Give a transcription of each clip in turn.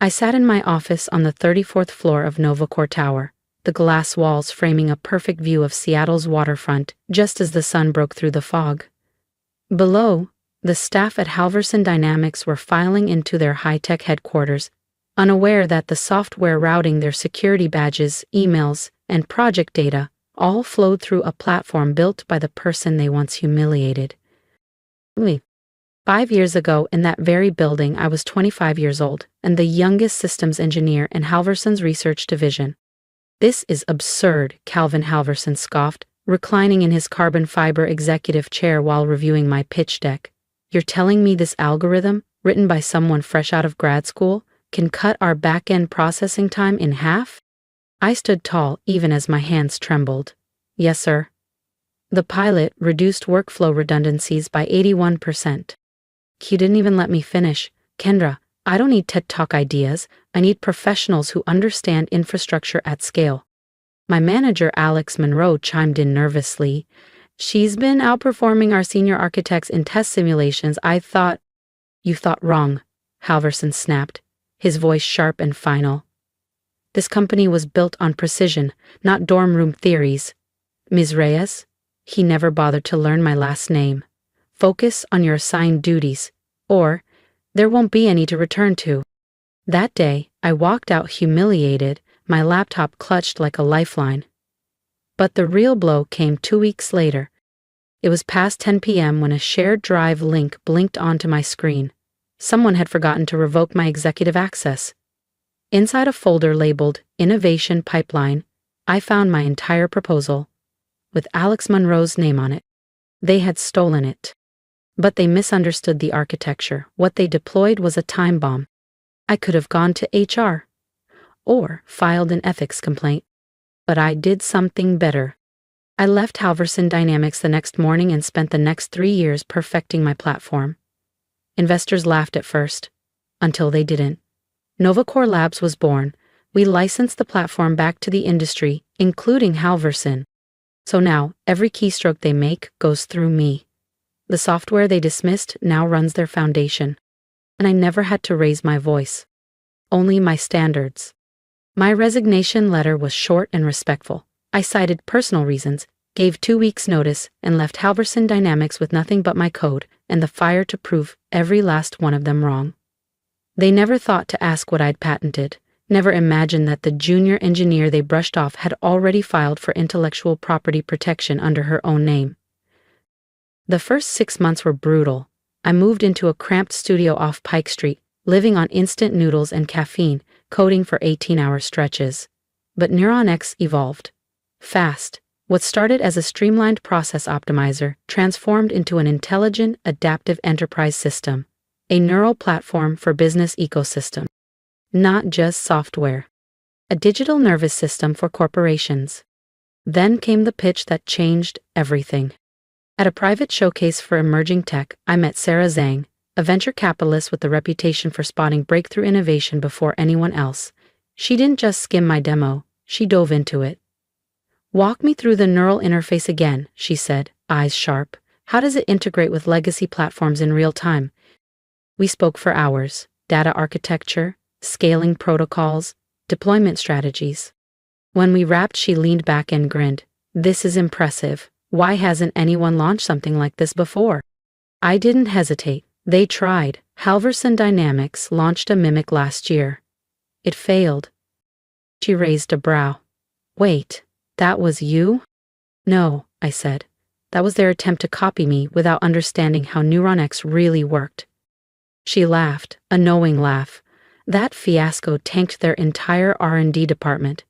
I sat in my office on the 34th floor of Novacor Tower, the glass walls framing a perfect view of Seattle's waterfront just as the sun broke through the fog. Below, the staff at Halverson Dynamics were filing into their high-tech headquarters, unaware that the software routing their security badges, emails, and project data all flowed through a platform built by the person they once humiliated. 5 years ago, in that very building, I was 25 years old and the youngest systems engineer in Halverson's research division. "This is absurd," Calvin Halverson scoffed, reclining in his carbon fiber executive chair while reviewing my pitch deck. "You're telling me this algorithm, written by someone fresh out of grad school, can cut our backend processing time in half?" I stood tall even as my hands trembled. "Yes, sir. The pilot reduced workflow redundancies by 81%. He didn't even let me finish. "Kendra, I don't need TED Talk ideas. I need professionals who understand infrastructure at scale." My manager, Alex Monroe, chimed in nervously. "She's been outperforming our senior architects in test simulations. I thought—" "You thought wrong," Halverson snapped, his voice sharp and final. "This company was built on precision, not dorm room theories. Ms. Reyes," he never bothered to learn my last name, "focus on your assigned duties, or there won't be any to return to." That day, I walked out humiliated, my laptop clutched like a lifeline. But the real blow came 2 weeks later. It was past 10 p.m. when a shared drive link blinked onto my screen. Someone had forgotten to revoke my executive access. Inside a folder labeled Innovation Pipeline, I found my entire proposal, with Alex Monroe's name on it. They had stolen it. But they misunderstood the architecture. What they deployed was a time bomb. I could have gone to HR or filed an ethics complaint. But I did something better. I left Halverson Dynamics the next morning and spent the next 3 years perfecting my platform. Investors laughed at first, until they didn't. Novacor Labs was born. We licensed the platform back to the industry, including Halverson. So now, every keystroke they make goes through me. The software they dismissed now runs their foundation. And I never had to raise my voice. Only my standards. My resignation letter was short and respectful. I cited personal reasons, gave 2 weeks' notice, and left Halverson Dynamics with nothing but my code and the fire to prove every last one of them wrong. They never thought to ask what I'd patented, never imagined that the junior engineer they brushed off had already filed for intellectual property protection under her own name. The first 6 months were brutal. I moved into a cramped studio off Pike Street, living on instant noodles and caffeine, coding for 18-hour stretches. But Neuron X evolved. Fast. What started as a streamlined process optimizer transformed into an intelligent, adaptive enterprise system, a neural platform for business ecosystem. Not just software. A digital nervous system for corporations. Then came the pitch that changed everything. At a private showcase for emerging tech, I met Sarah Zhang, a venture capitalist with a reputation for spotting breakthrough innovation before anyone else. She didn't just skim my demo, she dove into it. "Walk me through the neural interface again," she said, eyes sharp. "How does it integrate with legacy platforms in real time?" We spoke for hours. Data architecture, scaling protocols, deployment strategies. When we wrapped, she leaned back and grinned. "This is impressive. Why hasn't anyone launched something like this before?" I didn't hesitate. They tried. Halverson Dynamics launched a mimic last year. It failed. She raised a brow. "Wait, that was you?" "No," I said. "That was their attempt to copy me without understanding how Neuron X really worked." She laughed, a knowing laugh. "That fiasco tanked their entire R&D department.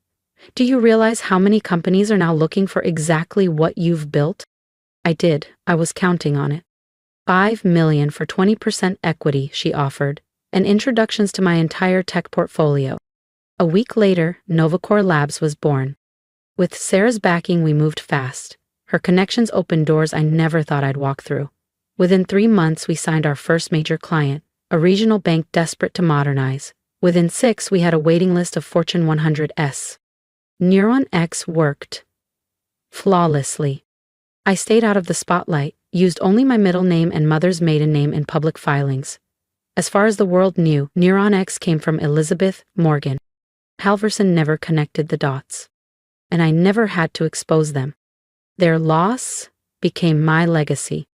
Do you realize how many companies are now looking for exactly what you've built?" I did. I was counting on it. $5 million for 20% equity, she offered, and introductions to my entire tech portfolio. A week later, Novacor Labs was born. With Sarah's backing, we moved fast. Her connections opened doors I never thought I'd walk through. Within 3 months, we signed our first major client, a regional bank desperate to modernize. Within 6, we had a waiting list of Fortune 100s. Neuron X worked flawlessly. I stayed out of the spotlight, used only my middle name and mother's maiden name in public filings. As far as the world knew, Neuron X came from Elizabeth Morgan. Halverson never connected the dots. And I never had to expose them. Their loss became my legacy.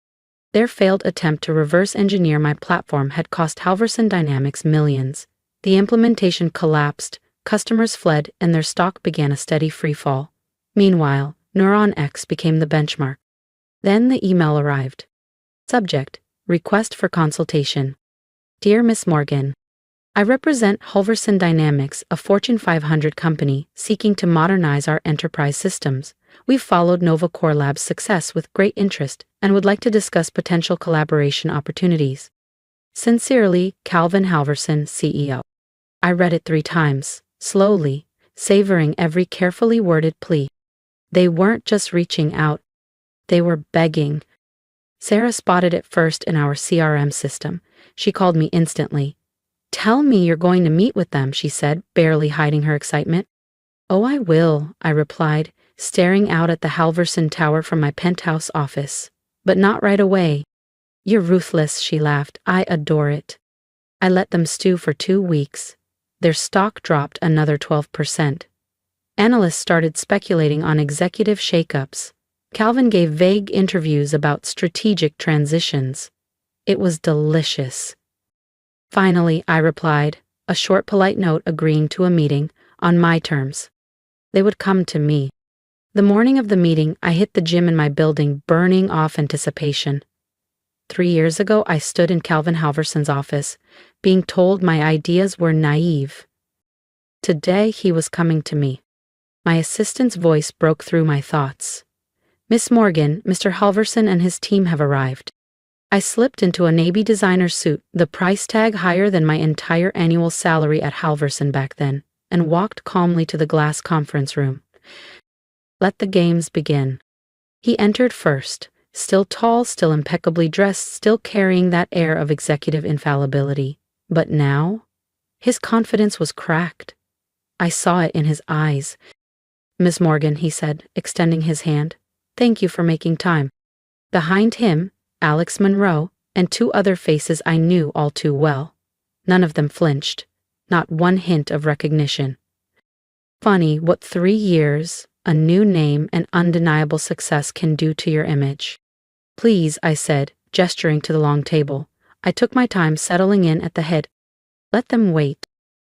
Their failed attempt to reverse engineer my platform had cost Halverson Dynamics millions. The implementation collapsed, customers fled, and their stock began a steady freefall. Meanwhile, Neuron X became the benchmark. Then the email arrived. Subject: Request for consultation. Dear Miss Morgan, I represent Halverson Dynamics, a Fortune 500 company seeking to modernize our enterprise systems. We've followed Nova Core Lab's success with great interest and would like to discuss potential collaboration opportunities. Sincerely, Calvin Halverson, CEO. I read it 3 times, slowly, savoring every carefully worded plea. They weren't just reaching out. They were begging. Sarah spotted it first in our CRM system. She called me instantly. Tell me you're going to meet with them, she said, barely hiding her excitement. Oh, I will, I replied, staring out at the Halverson Tower from my penthouse office. But not right away. You're ruthless, she laughed. I adore it. I let them stew for 2 weeks. Their stock dropped another 12%. Analysts started speculating on executive shakeups. Calvin gave vague interviews about strategic transitions. It was delicious. Finally, I replied, a short polite note agreeing to a meeting, on my terms. They would come to me. The morning of the meeting, I hit the gym in my building, burning off anticipation. 3 years ago, I stood in Calvin Halverson's office, being told my ideas were naive. Today, he was coming to me. My assistant's voice broke through my thoughts. Miss Morgan, Mr. Halverson and his team have arrived. I slipped into a navy designer suit, the price tag higher than my entire annual salary at Halverson back then, and walked calmly to the glass conference room. Let the games begin. He entered first, still tall, still impeccably dressed, still carrying that air of executive infallibility. But now, his confidence was cracked. I saw it in his eyes. Miss Morgan, he said, extending his hand, thank you for making time. Behind him, Alex Monroe, and 2 other faces I knew all too well. None of them flinched, not one hint of recognition. Funny what 3 years, a new name, and undeniable success can do to your image. Please, I said, gesturing to the long table. I took my time settling in at the head. Let them wait.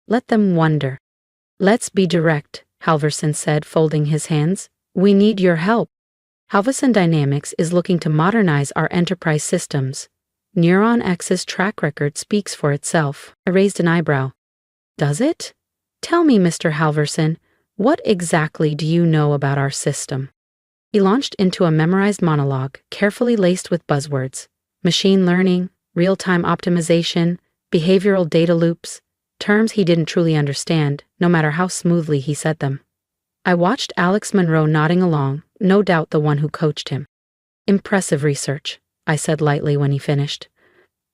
Let them wonder. Let's be direct, Halverson said, folding his hands. We need your help. Halverson Dynamics is looking to modernize our enterprise systems. Neuron X's track record speaks for itself. I raised an eyebrow. Does it? Tell me, Mr. Halverson, what exactly do you know about our system? He launched into a memorized monologue, carefully laced with buzzwords. Machine learning, real-time optimization, behavioral data loops, terms he didn't truly understand, no matter how smoothly he said them. I watched Alex Monroe nodding along, no doubt the one who coached him. Impressive research, I said lightly when he finished.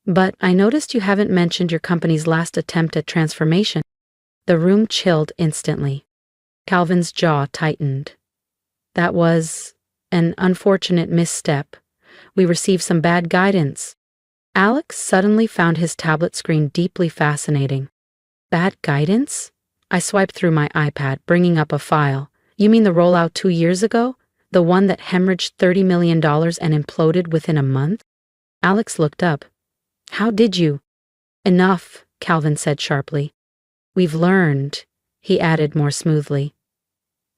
But I noticed you haven't mentioned your company's last attempt at transformation. The room chilled instantly. Calvin's jaw tightened. That was an unfortunate misstep. We received some bad guidance. Alex suddenly found his tablet screen deeply fascinating. Bad guidance? I swiped through my iPad, bringing up a file. You mean the rollout 2 years ago? The one that hemorrhaged $30 million and imploded within a month? Alex looked up. How did you? Enough, Calvin said sharply. We've learned, he added more smoothly.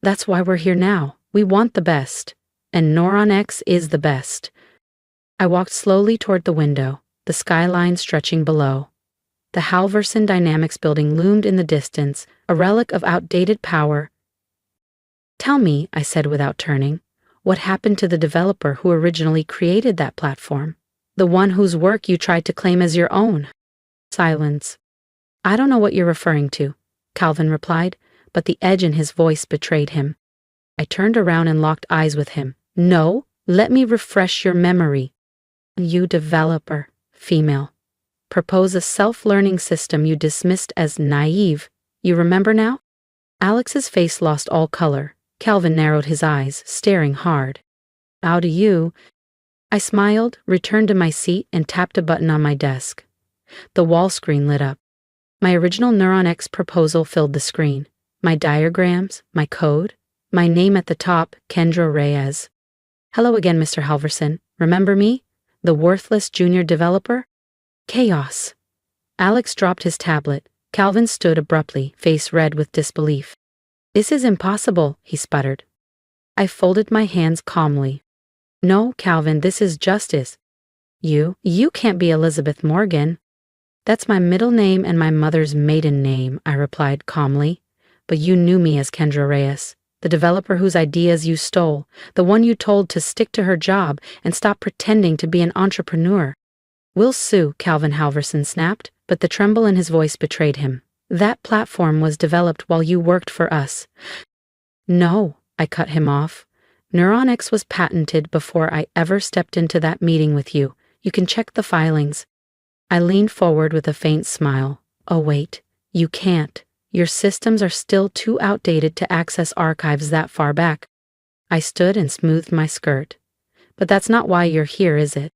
That's why we're here now. We want the best. And Neuron X is the best. I walked slowly toward the window, the skyline stretching below. The Halverson Dynamics building loomed in the distance, a relic of outdated power. Tell me, I said without turning, what happened to the developer who originally created that platform? The one whose work you tried to claim as your own? Silence. I don't know what you're referring to, Calvin replied, but the edge in his voice betrayed him. I turned around and locked eyes with him. No, let me refresh your memory. You developer, female. Propose a self-learning system you dismissed as naive. You remember now? Alex's face lost all color. Calvin narrowed his eyes, staring hard. How do you? I smiled, returned to my seat, and tapped a button on my desk. The wall screen lit up. My original Neuron X proposal filled the screen. My diagrams, my code, my name at the top, Kendra Reyes. Hello again, Mr. Halverson. Remember me? The worthless junior developer? Chaos. Alex dropped his tablet. Calvin stood abruptly, face red with disbelief. This is impossible, he sputtered. I folded my hands calmly. No, Calvin, this is justice. You can't be Elizabeth Morgan. That's my middle name and my mother's maiden name, I replied calmly. But you knew me as Kendra Reyes, the developer whose ideas you stole, the one you told to stick to her job and stop pretending to be an entrepreneur. We'll sue, Calvin Halverson snapped, but the tremble in his voice betrayed him. That platform was developed while you worked for us. No, I cut him off. Neuron X was patented before I ever stepped into that meeting with you. You can check the filings. I leaned forward with a faint smile. Oh wait, you can't. Your systems are still too outdated to access archives that far back. I stood and smoothed my skirt. But that's not why you're here, is it?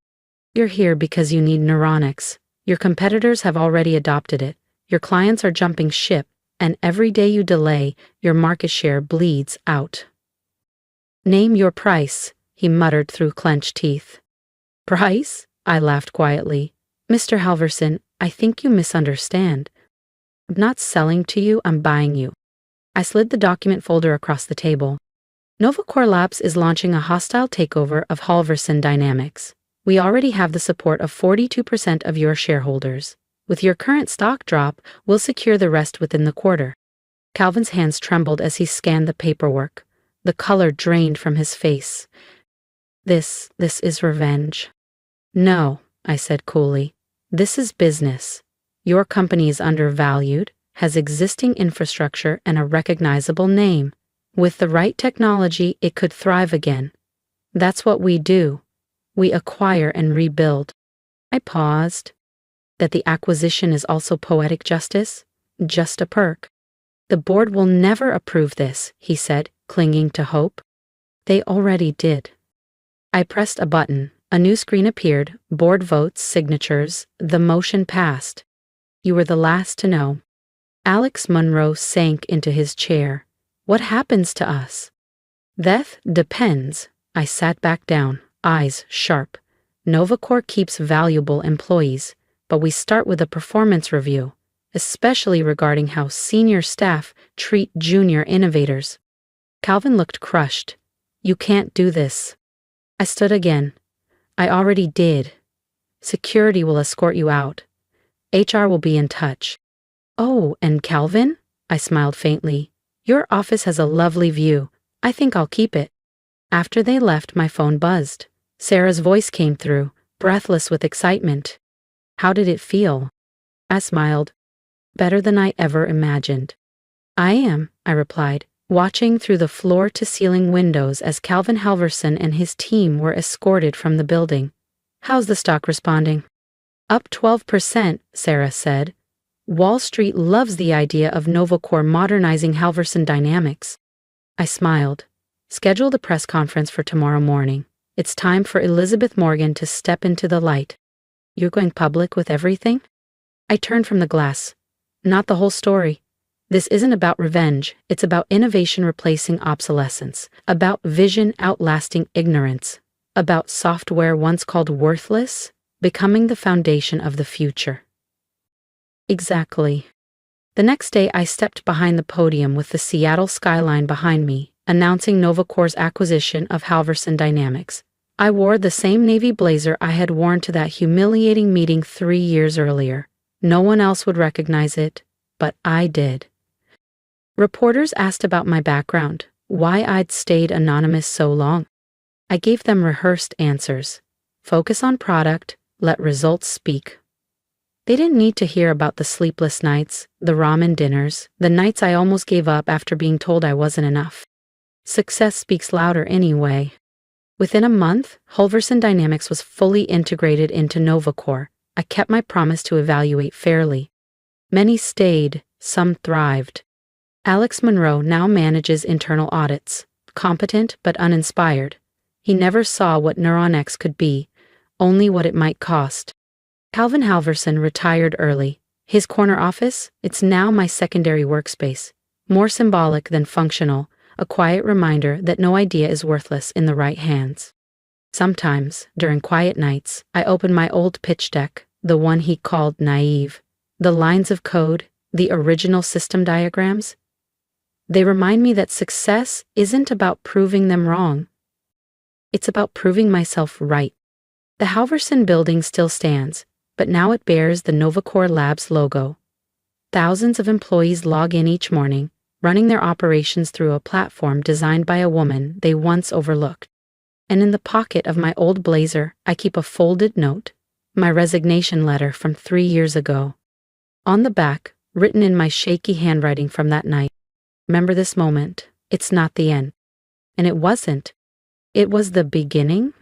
You're here because you need Neuron X. Your competitors have already adopted it. Your clients are jumping ship, and every day you delay, your market share bleeds out. Name your price, he muttered through clenched teeth. Price? I laughed quietly. Mr. Halverson, I think you misunderstand. I'm not selling to you, I'm buying you. I slid the document folder across the table. NovaCore Labs is launching a hostile takeover of Halverson Dynamics. We already have the support of 42% of your shareholders. With your current stock drop, we'll secure the rest within the quarter. Calvin's hands trembled as he scanned the paperwork. The color drained from his face. This is revenge. No, I said coolly. This is business. Your company is undervalued, has existing infrastructure and a recognizable name. With the right technology, it could thrive again. That's what we do. We acquire and rebuild. I paused. That the acquisition is also poetic justice? Just a perk. The board will never approve this, he said, clinging to hope. They already did. I pressed a button. A new screen appeared, board votes, signatures. The motion passed. You were the last to know. Alex Monroe sank into his chair. What happens to us? Death depends. I sat back down, eyes sharp. NovaCore keeps valuable employees, but we start with a performance review, especially regarding how senior staff treat junior innovators. Calvin looked crushed. You can't do this. I stood again. I already did. Security will escort you out. HR will be in touch. Oh, and Calvin? I smiled faintly. Your office has a lovely view. I think I'll keep it. After they left, my phone buzzed. Sarah's voice came through, breathless with excitement. How did it feel? I smiled. Better than I ever imagined. I am, I replied, watching through the floor-to-ceiling windows as Calvin Halverson and his team were escorted from the building. How's the stock responding? Up 12%, Sarah said. Wall Street loves the idea of NovaCore modernizing Halverson Dynamics. I smiled. Schedule the press conference for tomorrow morning. It's time for Elizabeth Morgan to step into the light. You're going public with everything? I turned from the glass. Not the whole story. This isn't about revenge, it's about innovation replacing obsolescence, about vision outlasting ignorance, about software once called worthless, becoming the foundation of the future. Exactly. The next day I stepped behind the podium with the Seattle skyline behind me, announcing NovaCore's acquisition of Halverson Dynamics. I wore the same navy blazer I had worn to that humiliating meeting 3 years earlier. No one else would recognize it, but I did. Reporters asked about my background, why I'd stayed anonymous so long. I gave them rehearsed answers. Focus on product, let results speak. They didn't need to hear about the sleepless nights, the ramen dinners, the nights I almost gave up after being told I wasn't enough. Success speaks louder anyway. Within a month, Halverson Dynamics was fully integrated into NovaCore. I kept my promise to evaluate fairly. Many stayed, some thrived. Alex Monroe now manages internal audits, competent but uninspired. He never saw what Neuron X could be, only what it might cost. Calvin Halverson retired early. His corner office, it's now my secondary workspace. More symbolic than functional, a quiet reminder that no idea is worthless in the right hands. Sometimes, during quiet nights, I open my old pitch deck, the one he called naive. The lines of code, the original system diagrams. They remind me that success isn't about proving them wrong. It's about proving myself right. The Halverson building still stands, but now it bears the NovaCore Labs logo. Thousands of employees log in each morning, running their operations through a platform designed by a woman they once overlooked. And in the pocket of my old blazer, I keep a folded note, my resignation letter from 3 years ago. On the back, written in my shaky handwriting from that night, remember this moment, it's not the end. And it wasn't. It was the beginning.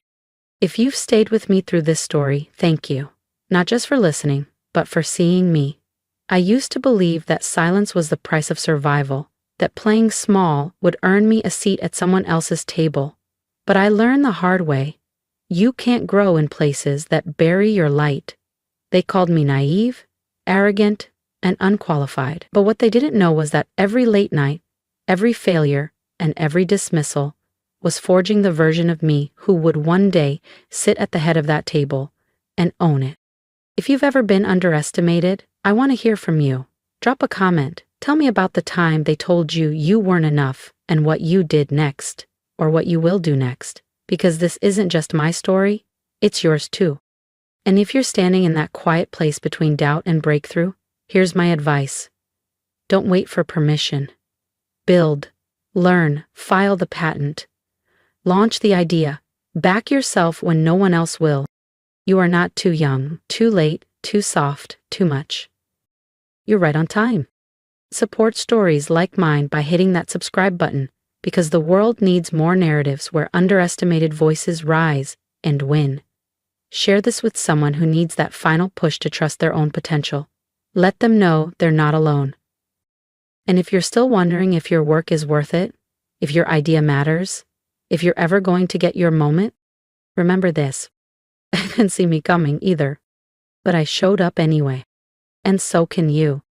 If you've stayed with me through this story, thank you. Not just for listening, but for seeing me. I used to believe that silence was the price of survival, that playing small would earn me a seat at someone else's table. But I learned the hard way. You can't grow in places that bury your light. They called me naive, arrogant, and unqualified. But what they didn't know was that every late night, every failure, and every dismissal was forging the version of me who would one day sit at the head of that table and own it. If you've ever been underestimated, I want to hear from you. Drop a comment. Tell me about the time they told you you weren't enough and what you did next, or what you will do next, because this isn't just my story, it's yours too. And if you're standing in that quiet place between doubt and breakthrough, here's my advice. Don't wait for permission. Build, learn, file the patent. Launch the idea. Back yourself when no one else will. You are not too young, too late, too soft, too much. You're right on time. Support stories like mine by hitting that subscribe button, because the world needs more narratives where underestimated voices rise and win. Share this with someone who needs that final push to trust their own potential. Let them know they're not alone. And if you're still wondering if your work is worth it, if your idea matters, if you're ever going to get your moment, remember this. I didn't see me coming either, but I showed up anyway. And so can you.